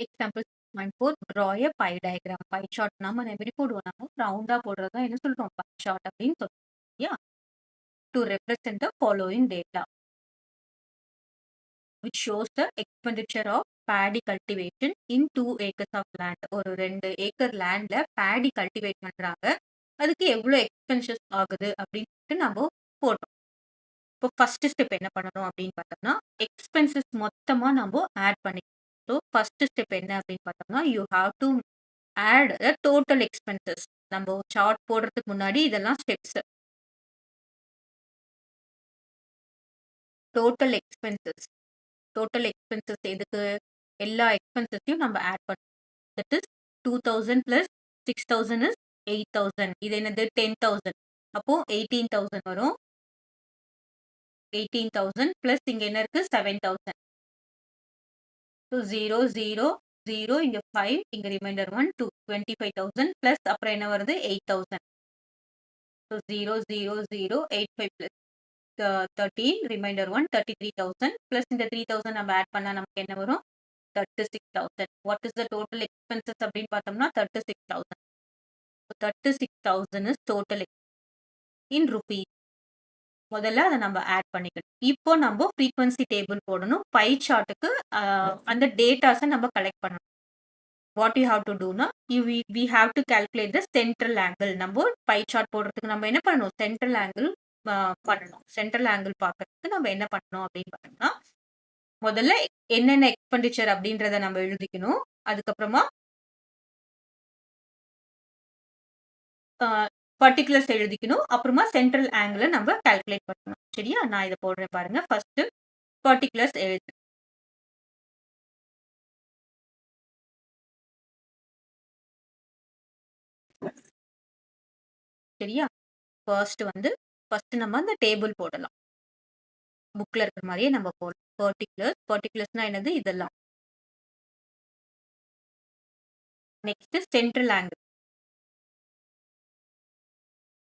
Example 6.4 draw a pie diagram. Pie chart நம்ம எப்படி போடுவோம்? நம்ம ரவுண்டா போடுறது தான் என்ன சொல்றோம்? பை சார்ட் அப்படின்னு சொல்றோம். Yeah to represent the following data which shows the expenditure of paddy cultivation in 2 acres of land. ஒரு 2 ஏக்கர் லேண்ட்ல paddy கல்டிவேட் பண்றாங்க. அதுக்கு எவ்வளவு எக்ஸ்பென்சஸ் ஆகுது அப்படின்னு நம்ம போடுறோம். இப்போ ஃபர்ஸ்ட் ஸ்டெப் என்ன பண்ணணும் அப்படின்னு பார்த்தோம்னா, எக்ஸ்பென்சஸ் மொத்தமா நம்ம ஆட் பண்ணிக்கணும். ஸோ ஃபர்ஸ்ட் ஸ்டெப் என்ன அப்படின்னு பார்த்தோம்னா, you have to add the total expenses. நம்ம சார்ட் போடுறதுக்கு முன்னாடி இதெல்லாம் steps. Total expenses total expenses எதுக்கு? எல்லா எக்ஸ்பென்சஸையும் நம்ம ஆட் பண்ணணும். That is 2000 plus 6000 is 8000. இது என்னது? 10,000. அப்போ 18,000 வரும். 18,000 பிளஸ் இங்க என்ன இருக்கு? 7,000. ஸோ 0 0 0 இங்க 5 இங்க ரிமைண்டர் 1 2 25,000 பிளஸ் அப்புறம் என்ன வருது? 8,000. ஸோ 0 0 0 85 பிளஸ் 13 ரிமைண்டர் 1 33,000 பிளஸ் இந்த 3,000 நம்ம ஆட் பண்ணா நமக்கு என்ன வரும்? 36,000. What is the total expenses அப்படின்னு பார்த்தோம்னா 36,000. 36,000 இஸ் டோட்டல் இன் ருபீஸ். முதல்ல அதை நம்ம ஆட் பண்ணிக்கணும். இப்போ நம்ம ஃப்ரீக்வன்சி டேபிள் போடணும். பை சார்ட்டுக்கு அந்த டேட்டாஸை நம்ம கலெக்ட் பண்ணணும். வாட் யூ ஹாவ் டு டூனா we have to calculate the central angle. நம்ம பை சார்ட் போடுறதுக்கு நம்ம என்ன பண்ணணும்? சென்ட்ரல் ஆங்கிள் பண்ணணும். சென்ட்ரல் ஆங்கிள் பார்க்கறதுக்கு நம்ம என்ன பண்ணணும் அப்படின்னு பார்த்தோம்னா, முதல்ல என்னென்ன எக்ஸ்பெண்டிச்சர் அப்படின்றத நம்ம எழுதிக்கணும். அதுக்கப்புறமா பர்டிகுலர்ஸ் எழுதிக்கணும். அப்புறமா சென்ட்ரல் ஆங்கிளை நம்ம கால்குலேட் பண்ணணும். சரியா? நான் இதை போடுறேன் பாருங்க. ஃபர்ஸ்ட் பர்டிகுலர்ஸ் எழுது. சரியா? ஃபர்ஸ்ட் நம்ம அந்த டேபிள் போடலாம். புக்ல இருக்கிற மாதிரியே நம்ம போடலாம். பர்டிகுலர்ஸ்னா என்னது? இதெல்லாம். Next central angle.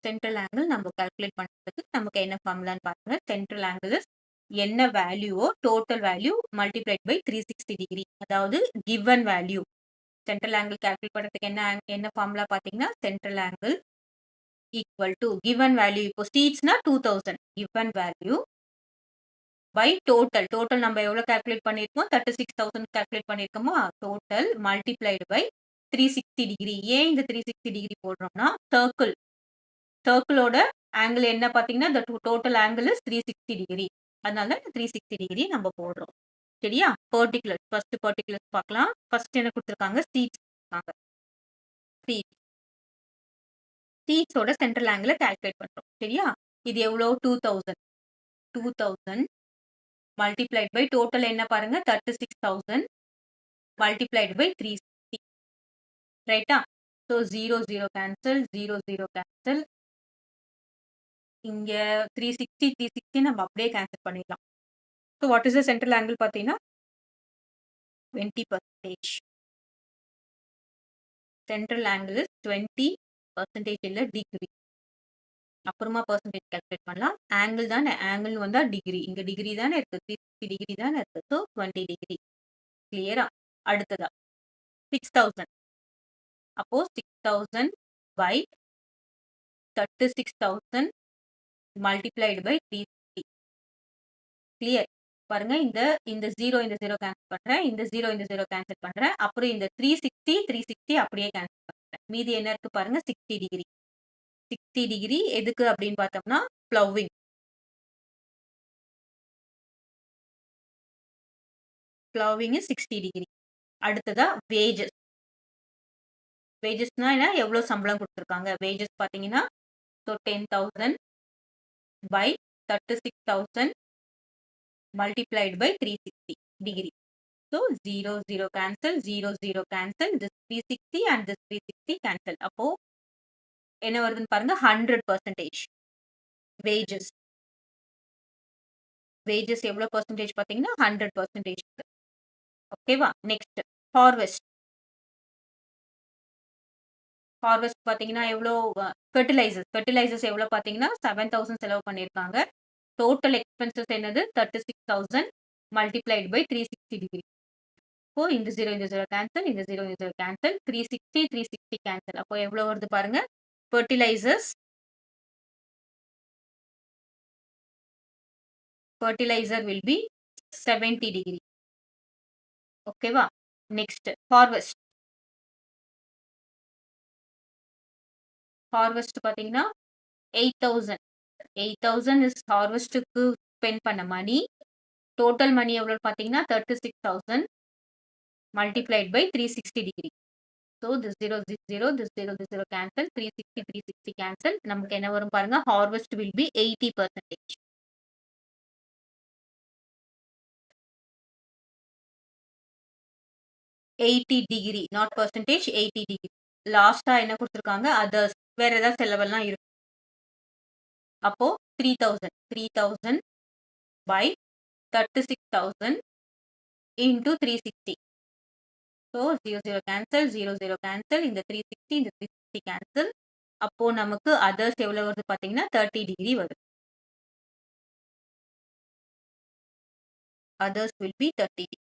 Central angle நம்ம கால்குலேட் பண்றதுக்கு நமக்கு என்ன ஃபார்முலான்னு பாருங்க. சென்ட்ரல் ஆங்கிள் இஸ் என்ன வேல்யூவோ total value multiplied by 360 degree. அதாவது given value. Central angle calculate பண்றதுக்கு என்ன ஃபார்முலா பாத்தீங்கன்னா, central angle equal to given value. இப்போ சீட்ஸ்னா 2000 கிவன் வேல்யூ பை டோட்டல் நம்ம எவ்வளவு கால்குலேட் பண்ணிருக்கோம்? 36,000 கால்குலேட் பண்ணிருக்கோமா? Total multiplied by 360 degree. ஏன் இந்த 360 டிகிரி போடுறோம்னா, சர்க்கிளோட ஆங்கிள் என்ன பாத்தீங்கன்னா, the total angle is 360 degree. அதனால 360 டிகிரி நம்ம போடுறோம். சரியா? ஃபர்ஸ்ட் பர்டிகுலர்ஸ் பார்க்கலாம். ஃபர்ஸ்ட் என்ன கொடுத்திருக்காங்க? சீட்ஸ் கொடுத்திருக்காங்க. சீட்ஸோட சென்ட்ரல் ஆங்கிளை கால்குலேட் பண்றோம். சரியா? இது எவ்வளோ? 2000 மல்டிப்ளைட் பை டோட்டல் என்ன பாருங்க? 36,000 மல்டிப்ளைட் பை 360. ரைட்டா? So 0 0 cancel, 0 0 cancel. இங்க 360 நம்ம அப்படியே கேன்சல் பண்ணிடலாம். So what is the central angle பார்த்தீங்கன்னா 20%. சென்ட்ரல் ஆங்கிள் இஸ் 20% இல்ல டிகிரி. அப்புறமா பெர்சன்டேஜ் கால்குலேட் பண்ணலாம். ஆங்கிள் தானே, ஆங்கிள் வந்தா டிகிரி. இங்க டிகிரி தானே இருக்கு, 360 டிகிரி தானே இருக்கு. So 20 degree. கிளியரா? அடுத்ததா 6,000. அப்போ 6,000 பை 36,000 மல்டிப்ளைடு பை 360. கிளியர்? பாருங்க, இந்த 0 இந்த 0 கேன்சல் பண்றேன். இந்த 0 இந்த 0 கேன்சல் பண்றேன். அப்புறம் இந்த 360 அப்படியே கேன்சல் பண்றேன். மீதி என்ன இருக்கு பாருங்க? 60 டிகிரி. 60 டிகிரி எதுக்கு அப்படின்னு பார்த்தோம்னா, ப்ளவிங். Ploughing 60 degree. அடுத்ததா வேஜஸ். வேஜஸ்னா என்ன? எவ்வளவு சம்பளம் கொடுத்துருக்காங்க? வேஜஸ் பாத்தீங்கன்னா, so 10,000 by 36,000 multiplied by 360 degree. So 0 0 cancel, 0 0 cancel, this 360 and this 360 cancel. அப்போ என்ன வருதுன்னு பாருங்க, 100%. வேஜஸ் எவ்வளவு பர்சன்டேஜ் பாத்தீங்கன்னா 100%. ஓகேவா? Next harvest. பாத்தீங்கன்னா எவ்வளோ? ஃபெர்டிலைசர்ஸ் எவ்வளவு பாத்தீங்கன்னா 7,000 செலவு பண்ணிருக்காங்க. டோட்டல் எக்ஸ்பென்சஸ் என்னது? 36,000 மல்டிப்ளைட் பை 360 டிகிரி. அப்போ இந்த 0 இந்த 0 கேன்சல், இந்த 0 இந்த 0 கேன்சல், 360 360 கேன்சல். அப்போ எவ்வளோ வருது பாருங்க. Fertilizers fertilizer will be 70 degree. ஓகேவா? Next harvest. ஹார்வெஸ்ட் பார்த்தீங்கன்னா 8000. 8000 இஸ் ஹார்வெஸ்ட்டுக்கு ஸ்பெண்ட் பண்ண மணி. டோட்டல் மணி எவ்வளோன்னு பார்த்தீங்கன்னா 36,000 multiplied by 360 degree. So this 0 this 0 this 0 this 0 cancel, 360 360 cancel. நமக்கு என்ன வரும் பாருங்க, harvest will be 80%. 80 degree, not percentage, 80 degree. லாஸ்டா என்ன கொடுத்துருக்காங்க, அதர்ஸ், வேற ஏதாவது செலவெல்லாம் இருக்கும். அப்போ 3000 by 36,000 into 360. So 00 cancel, 00 cancel, இந்த 360 இந்த 360 cancel. அப்போ நமக்கு அதர்ஸ் எவ்வளவு வருது பாத்தீங்கன்னா 30 டிகிரி வருது. Others will be 30 degree.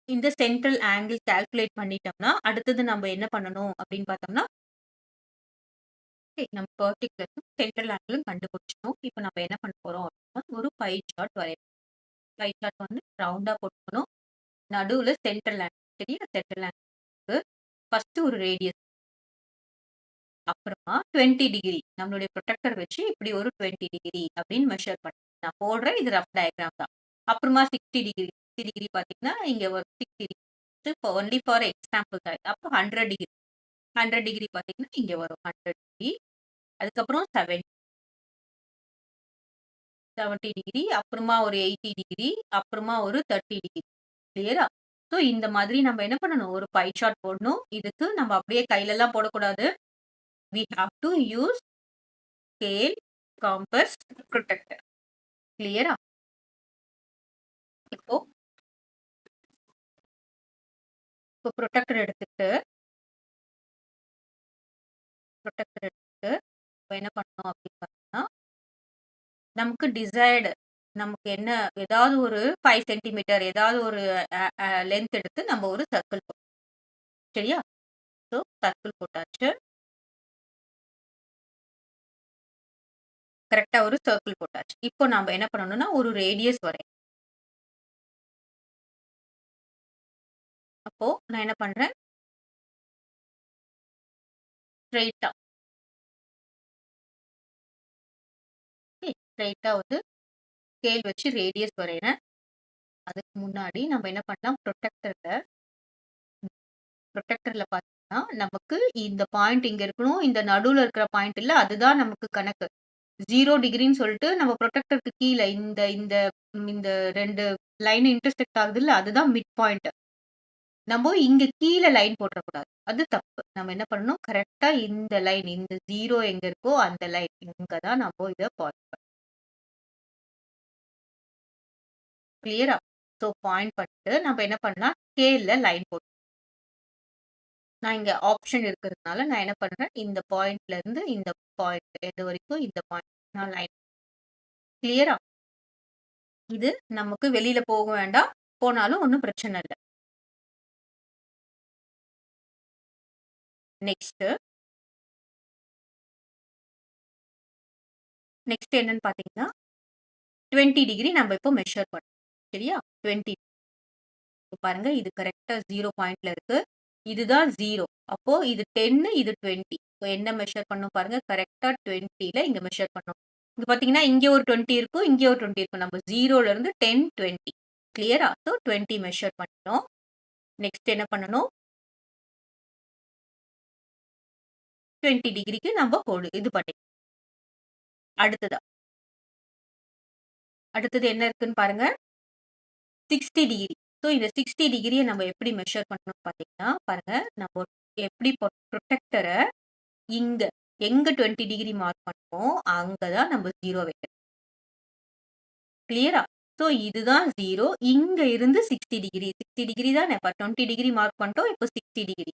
இந்த சென்ட்ரல் ஆங்கிள் கால்குலேட் பண்ணிட்டோம்னா அடுத்தது நம்ம என்ன பண்ணணும் அப்படின்னு பார்த்தோம்னா, நம்ம பர்டிகுலர் சென்ட்ரல் ஆங்கிளும் கண்டுபிடிச்சோம். இப்போ நம்ம என்ன பண்ண போறோம் அப்படின்னா, ஒரு பை சார்ட் வரையணும். பை சார்ட் வந்து ரவுண்டா போட்டுக்கணும். நடுவுல சென்ட்ரல் ஆங்கிள், சரியா? சென்ட்ரல் ஆங்கிள் ஃபர்ஸ்ட் ஒரு ரேடியஸ், அப்புறமா 20 டிகிரி நம்மளுடைய ப்ரொடெக்டர் வச்சு இப்படி ஒரு 20 டிகிரி அப்படின்னு மெஷர் பண்ணி நான் போடுறேன். இது ரஃப் டயக்ராம் தான். அப்புறமா 60 டிகிரி, 60 டிகிரி பார்த்தீங்கன்னா இங்க ஒரு 60 டிகிரி ஒன்லி ஃபார் எக்ஸாம்பிள் தான். அப்போ 100 டிகிரி, 100 டிகிரி பார்த்தீங்கன்னா இங்க வரும் 100 டிகிரி. அதுக்கப்புறம் 70 டிகிரி, அப்புறமா ஒரு 80 டிகிரி, அப்புறமா ஒரு 30 டிகிரி. கிளியரா? ஸோ இந்த மாதிரி நம்ம என்ன பண்ணணும், ஒரு பை சார்ட் போடணும். இதுக்கு நம்ம அப்படியே கையில எல்லாம் போடக்கூடாது. we have to use scale, compass, protector. கிளியரா? இப்போ ப்ரொடெக்டர் எடுத்துட்டு இப்போ என்ன பண்ணணும் அப்படின்னு பார்த்தீங்கன்னா, நமக்கு டிசைர்டு நமக்கு என்ன ஏதாவது ஒரு 5 சென்டிமீட்டர் ஏதாவது ஒரு லென்த் எடுத்து நம்ம ஒரு சர்க்கிள் போட்டோம். சரியா? ஸோ சர்க்கிள் போட்டாச்சு. கரெக்டா ஒரு சர்க்கிள் போட்டாச்சு. இப்போ நம்ம என்ன பண்ணணும்னா ஒரு ரேடியஸ் வரையணும். அப்போ நான் என்ன பண்றேன், ஸ்ட்ரெயிட்டா ஸ்ட்ரெயிட்டா வந்து ஸ்கேல் வச்சு ரேடியஸ் வரைகிறேன். அதுக்கு முன்னாடி நம்ம என்ன பண்ணலாம், ப்ரொடெக்டர்ல பார்த்தீங்கன்னா நமக்கு இந்த பாயிண்ட் இங்க இருக்கணும், இந்த நடுவுல இருக்கிற பாயிண்ட் இல்ல, அதுதான் நமக்கு கணக்கு. 0 டிகிரின்னு சொல்லிட்டு நம்ம ப்ரொடெக்டருக்கு கீழே இந்த இந்த இந்த 2 லைன் இன்டர்செக்ட் ஆகுது இல்ல, அதுதான் மிட் பாயிண்ட். நம்ம இங்க கீழே லைன் போட்டுறக்கூடாது, அது தப்பு. நம்ம என்ன பண்ணணும், கரெக்டா இந்த லைன், இந்த 0 எங்க இருக்கோ அந்த லைன் இங்க தான் நம்ம இதை பாயிண்ட் பண்ணணும். கிளியரா? ஸோ பாயிண்ட் பண்ணிட்டு நம்ம என்ன பண்ணலாம், ஸ்கேல்ல லைன் போட்டு, நான் இங்க ஆப்ஷன் இருக்கிறதுனால நான் என்ன பண்றேன், இந்த பாயிண்ட்ல இருந்து இந்த பாயிண்ட் எது வரைக்கும் இந்த பாயிண்ட் நான் லைன். கிளியரா? இது நமக்கு வெளியில போக வேண்டாம், போனாலும் ஒன்றும் பிரச்சனை இல்லை. நெக்ஸ்ட் என்னன்னு பாத்தீங்கன்னா 20 டிகிரி நம்ம இப்போ மெஷர் பண்ணோம். சரியா? 20 பாருங்க, இது கரெக்டா 0 பாயிண்ட்ல இருக்கு. இதுதான் 0. அப்போ இது 10, இது 20. இப்போ என்ன மெஷர் பண்ணும் பாருங்க, கரெக்டா 20ல இங்க மெஷர் பண்ணோம். இங்க பாத்தீங்கன்னா இங்க ஒரு 20 இருக்கும், இங்க ஒரு 20 இருக்கும். நம்ம 0ல இருந்து 10 20. கிளியரா? ஸோ 20 மெஷர் பண்ணிட்டோம். நெக்ஸ்ட் என்ன பண்ணணும், 20 டிகிரிக்கு நம்ம இது பண்ணி அடுத்தது என்ன இருக்குன்னு பாருங்க, 60 டிகிரி. ஸோ இந்த 60 டிகிரியை நம்ம எப்படி மெஷர் பண்ணணும் பார்த்தீங்கன்னா, பாருங்க நம்ம எப்படி ப்ரொடெக்டரை இங்க எங்க 20 டிகிரி மார்க் பண்ணுமோ அங்கதான் நம்ம 0 வைக்கணும். கிளியரா? ஸோ இதுதான் 0. இங்க இருந்து 60 டிகிரி, 60 டிகிரி தான். இப்போ 20 டிகிரி மார்க் பண்ணிட்டோம், இப்போ 60 டிகிரி.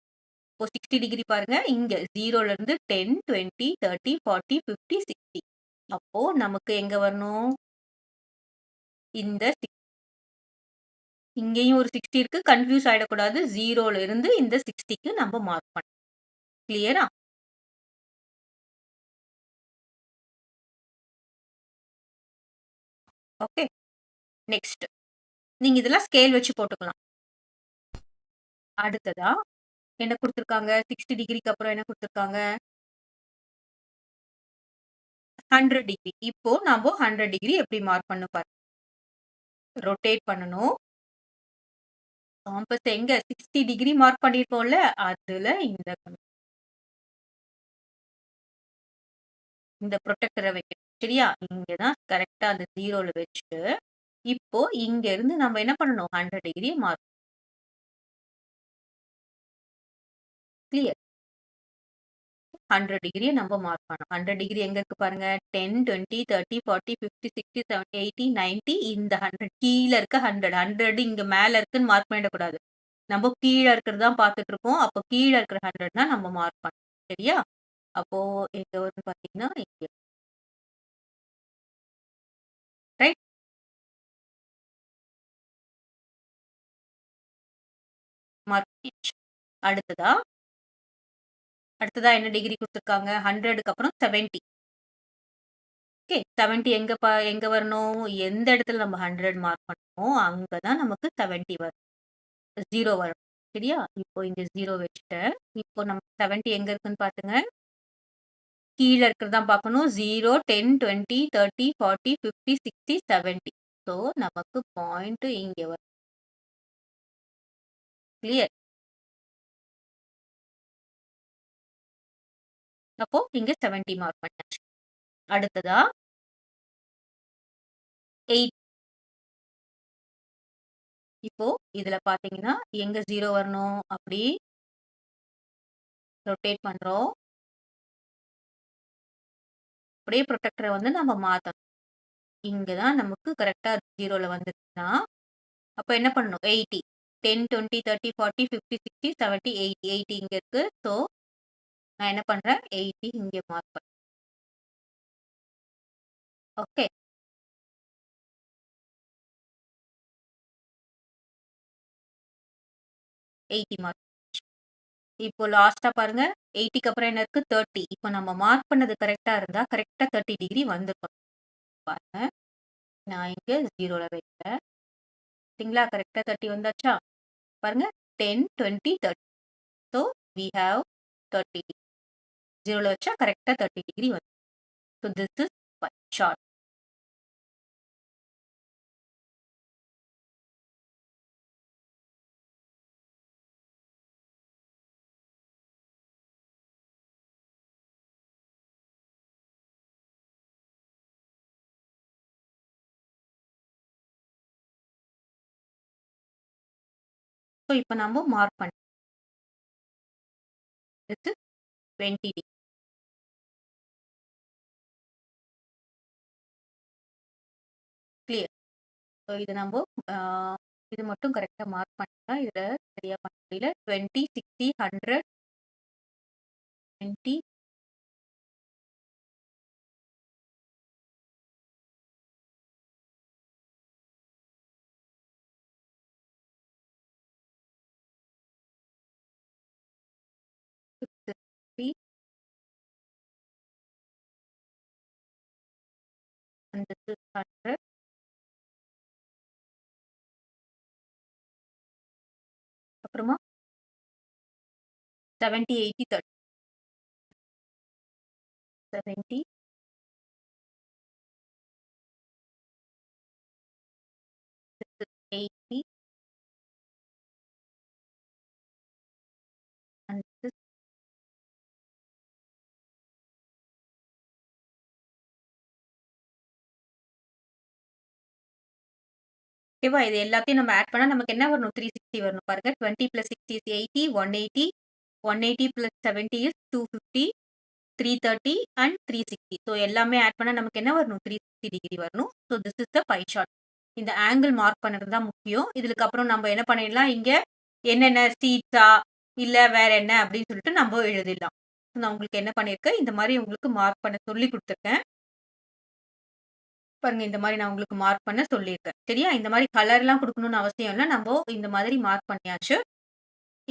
இப்போ 60 டிகிரி பாருங்க, இங்க 0ல இருந்து 10 20 30 40 50 60. அப்போ நமக்கு எங்க வரணும், இந்த இங்கேயும் ஒரு 60 இருக்கு. கன்ஃப்யூஸ் ஆயிடக்கூடாது. 0ல இருந்து இந்த 60க்கு நம்ம மார்க் பண்ணணும். கிளியரா? ஓகே. நெக்ஸ்ட். நீங்க இதெல்லாம் ஸ்கேல் வச்சு போட்டுக்கலாம். அடுத்ததா என்ன குடுத்துருக்காங்க? 60 டிகிரிக்கு அப்புறம் என்ன குடுத்துருக்காங்க? 100 டிகிரி. இப்போ நம்ப 100 டிகிரி எப்படி மார்க் பண்ணணும் பாருங்க. ரொட்டேட் பண்ணணும். காம்பஸ் எங்க 60 டிகிரி மார்க் பண்ணியிருக்கோம்ல, அதுல இந்த புரொடெக்டர வைக்கணும். சரியா? இங்க தான் கரெக்ட்டா அந்த 0ல வச்சுட்டு, இப்போ இங்க இருந்து நம்ம என்ன பண்ணணும்? 100 டிகிரி மார்க் கிளியர். 100 டிகிரிய நம்ம மார்க் பண்ணணும். 100 டிகிரி எங்க இருக்கு பாருங்க. 10, 20, 30, 40, 50, 60, 70, 80, 90 இந்த 100 கீழ இருக்க 100. 100 இங்க மேல இருக்குன்னு மார்க் பண்ணிடக்கூடாது. நம்ம கீழ இருக்கிறது தான் பார்த்துட்டு இருக்கோம். அப்போ கீழ இருக்கிற 100 தான் நம்ம மார்க் பண்ணணும். சரியா? அப்போ எங்க வரும்னு பார்த்தீங்கன்னா, இங்க. ரைட்? மார்க் பண்ணியாச்சு. அடுத்ததா அடுத்ததா என்ன டிகிரி குடுத்துருக்காங்க? 100க்கு அப்புறம் 70. ஓகே. 70 எங்க வரணும்? எந்த இடத்துல நம்ம 100 மார்க் பண்ணோமோ, அங்க தான் நமக்கு 70 வரும். 0 வரும். சரியா? இப்போ இங்க 0 வச்சுட்டேன். இப்போ நம்ம 70 எங்க இருக்குன்னு பாத்துங்க. கீழ இருக்கிறது தான் பார்க்கணும். 0, 10, 20, 30, 40, 50, 60, 70. ஸோ நமக்கு பாயிண்ட் இங்க வரும். கிளியர்? அப்போ இங்க 70 மார்க் பண்ணியாச்சு. அடுத்ததா 8. இப்போ இதுல பாத்தீங்கன்னா, எங்க 0 வரணும்? அப்படி ரொட்டேட் பண்றோம். அப்படியே புரொடெக்டர வந்து நம்ம மாத்தணும். இங்க தான் நமக்கு கரெக்ட்டா 0ல வந்துருச்சுன்னா, அப்ப என்ன பண்ணணும்? 80. 10, 20, 30, 40, 50, 60, 70, 80. 80 இங்க இருக்கு. ஸோ, நான் என்ன பண்றேன்? 80 இங்க மார்க் பண்றேன். ஓகே. மார்க். இப்போ லாஸ்ட்டா பாருங்க. 80க்கு அப்புறம் என்ன இருக்கு? 30. இப்போ நம்ம மார்க் பண்ணது கரெக்ட்டா இருந்தா, கரெக்ட்டா 30 டிகிரி வந்திருக்கணும். பாருங்க. நான் இங்க 0ல வைக்கிறேன். சரிங்களா? கரெக்ட்டா 30 வந்தாச்சா? பாருங்க. 10, 20, 30. So, we have 30 degree. 0ல வச்சா கரெக்ட்டா 30 டிகிரி வரும். So, this is pie chart. So, இப்போ நம்ம மார்க் பண்ணோம். This is 20 degree. Clear. So, இது நம்ப ஆ இது மட்டும் கரெக்ட்டா மார்க் பண்ணிட்டா, இதுல சரியா பண்ண முடியல. 20, 60, 100, 20 60 and this is 100. அப்புறமா 70, 80, 30. 70, 80 and this is ஓகேவா? இது எல்லாத்தையும் நம்ம ஆட் பண்ணா நமக்கு என்ன வரணும்? 360 வரணும். பாருங்க. 20 + 60 is 80, 180, 180 + 70 is 250, 330 and 360. ஸோ எல்லாமே ஆட் பண்ணா நமக்கு என்ன வரணும்? 360 டிகிரி வரணும். So this is the pie chart. இந்த ஆங்கிள் மார்க் பண்ணது தான் முக்கியம். இதுக்கு அப்புறம் நம்ம என்ன பண்ணிடலாம், இங்க என்னென்ன சீட்ஸா, இல்ல வேற என்ன அப்படின்னு சொல்லிட்டு நம்ம எழுதிடலாம். நான் உங்களுக்கு என்ன பண்ணியிருக்கேன், இந்த மாரி உங்களுக்கு மார்க் பண்ண சொல்லி குடுத்துருக்கேன். பாருங்க இந்த மாரி நான் உங்களுக்கு மார்க் பண்ண சொல்லியிருக்கேன். சரியா? இந்த மாரி கலர்லாம் குடுக்கணும்னு அவசியம் இல்ல. நம்போ இந்த மாதிரி மார்க் பண்ணியாச்சு.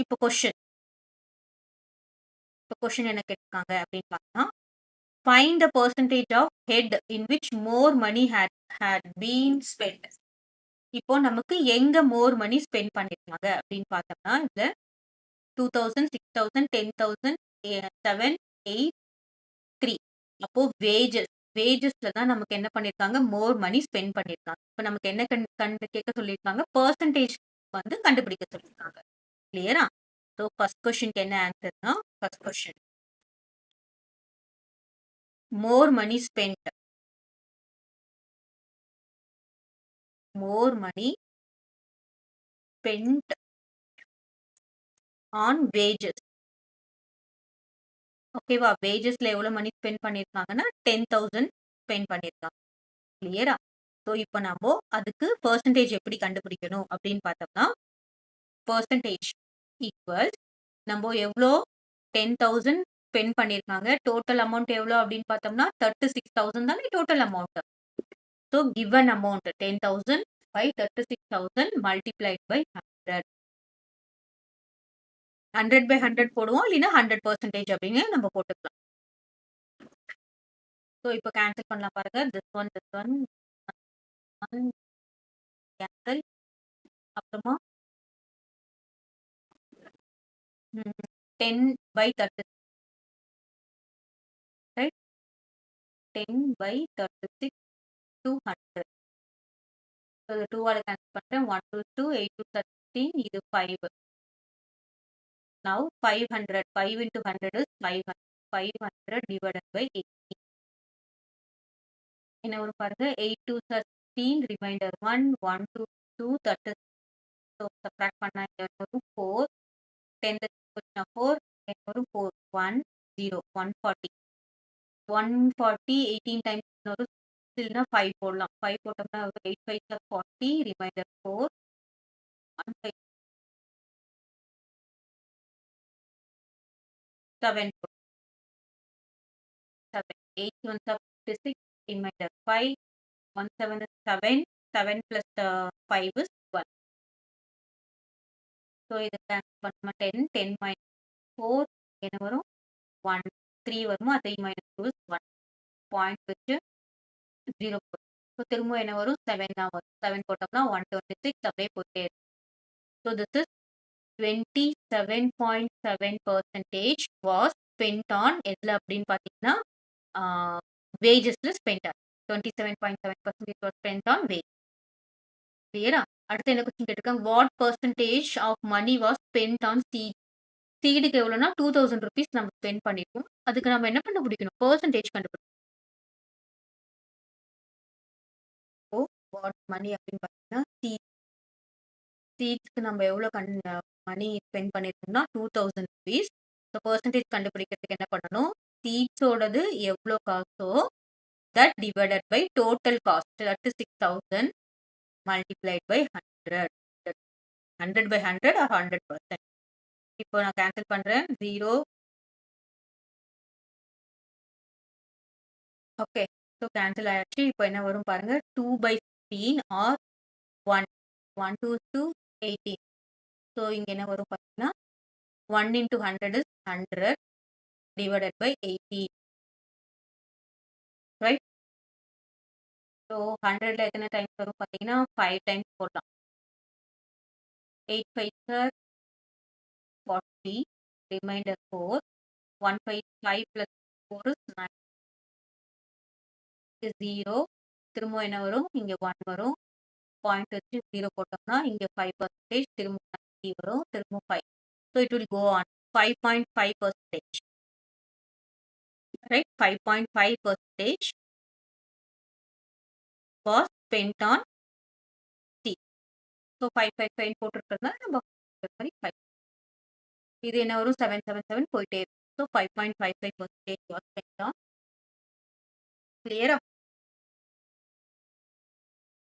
இப்போ கொஸ்டின். இப்போ கொஸ்டின் என்ன கேட்டிருக்காங்க அப்படின்னு பார்த்தா, find the percentage of head in which more money had been spent. இப்போ நமக்கு எங்க மோர் மனி ஸ்பெண்ட் பண்ணியிருக்காங்க அப்படின்னு பார்த்தோம்னா, இதுல 2000, 6000, 10,000, 7, 8, 3. அப்போ வேஜஸ்ல தான் நமக்கு என்ன பண்ணியிருக்காங்க? மோர் மனி ஸ்பெண்ட் பண்ணியிருக்காங்க. இப்ப நமக்கு என்ன கேட்க சொல்லியிருக்காங்க? பெர்சன்டேஜ் வந்து கண்டுபிடிக்க சொல்லியிருக்காங்க. கிளியரா? ஸோ ஃபர்ஸ்ட் கொஸ்டின்க்கு என்ன ஆன்சர்னா, first question more money spent. More money spent on wages. ஓகேவா? வேஜஸ்ல எவ்வளவு மணி ஸ்பெண்ட் பண்ணியிருக்காங்கன்னா 10,000 ஸ்பெண்ட் பண்ணியிருக்காங்க. கிளியரா? ஸோ இப்போ நம்ம அதுக்கு பெர்சன்டேஜ் எப்படி கண்டுபிடிக்கணும் அப்படின்னு பார்த்தோம்னா, பெர்சன்டேஜ் ஈக்குவல்ஸ் நம்ம எவ்வளோ 10,000 ஸ்பெண்ட் பண்ணியிருக்காங்க. டோட்டல் அமௌண்ட் எவ்வளோ அப்படின்னு பார்த்தோம்னா 36,000 தானே total amount. So given amount 10,000 by 36,000 multiplied by 100. 100 by 100 போடுவோம். இல்லைன்னா 100% அப்படின்னு நம்ம போட்டுக்கலாம். ஸோ இப்போ கேன்சல் பண்ணலாம் பாருங்க. this one cancel. அப்புறமா 10 by 36, right? 10 by 36 200. ஸோ இது 2 ஆல கேன்சல் பண்ணுறேன். 1 2 2 8 2 13 இது 5. Now 500 5 into 100 is 500. 500 divided by 80. என்ன வரும் பாருங்க. 8 2 13 ரிமைண்டர் 1 1 2 2 30. ஸோ சப்ராக்ட் பண்ணா இங்க வரும் 4. 10 4 10 வரும் 4 1 0 140. 140 18 டைம்ஸ் வரும். இல்லைன்னா 5 போடலாம். 5 போட்டோம்னா 8 5 40 reminder 4 1 5 7 7 8 1 56 remainder 5 1 7 is 7 7 plus 5 is 12. So இது cancel பண்ணா 10 10 minus 4 என்ன வரும் 1 3 வருமா 3 minus 2 is 1 பாயிண்ட் வச்சு 0 போடும். ஸோ திரும்ப என்ன வரும் 7 தான் வரும். 7 போட்டோம்னா 126 அப்படியே போயிட்டே இருக்கும். So this is 27.7% was spent on எதுல அப்படின்னு பார்த்தீங்கன்னா வேஜஸ்ல ஸ்பெண்ட் ஆகும். 27.7% was spent on wage. கிளியரா? அடுத்து என்ன கொஸ்டின் கேட்டிருக்காங்க? What percentage of money was spent on seat. சீடுக்கு எவ்வளோனா 2000 ருபீஸ் நம்ம ஸ்பெண்ட் பண்ணிருக்கோம். அதுக்கு நம்ம என்ன கண்டுபிடிக்கணும்? பெர்சன்டேஜ் கண்டுபிடிக்கணும். வாட் மணி அப்படின்னு பார்த்தீங்கன்னா சீட்ஸ்க்கு நம்ம எவ்வளோ மணி ஸ்பெண்ட் பண்ணிருக்கோம்னா 2000 ருபீஸ். ஸோ பெர்சன்டேஜ் கண்டுபிடிக்கிறதுக்கு என்ன பண்ணணும்? சீட்ஸோடது எவ்வளோ காசோ that divided by total cost, that is 6,000 multiplied by 100. 100 by 100 or 100%. இப்போ நான் கேன்சல் பண்றேன். 0. ஓகே. ஸோ கேன்சல் ஆயிடுச்சு. இப்போ என்ன வரும் பாருங்க. 2 by 15 or 1. 1 2 2 18. ஸோ இங்க என்ன வரும் பார்த்தீங்கன்னா 1 into 100 is 100 divided by 18. Right? So 100ல எத்தனை டைம்ஸ் வரும் பார்த்தீங்கன்னா 5 டைம்ஸ் போடலாம். 8 5 40 remainder 4 1 5 plus 4 is 9 is 0. திரும்ப என்ன வரும்? இங்க 1 வரும். பாயிண்ட் வச்சு 0 போட்டோம்னா இங்க 5% திரும்ப 3 வரும். திரும்ப 5. So it will go on 5.5%. Right? 5.5% was spent on C. So 5 போட்டிருக்கிறதுனால நம்ம 5. இது என்ன வரும்? 7 போயிட்டே இருக்கும். So 5.55% was spent on. கிளியரா?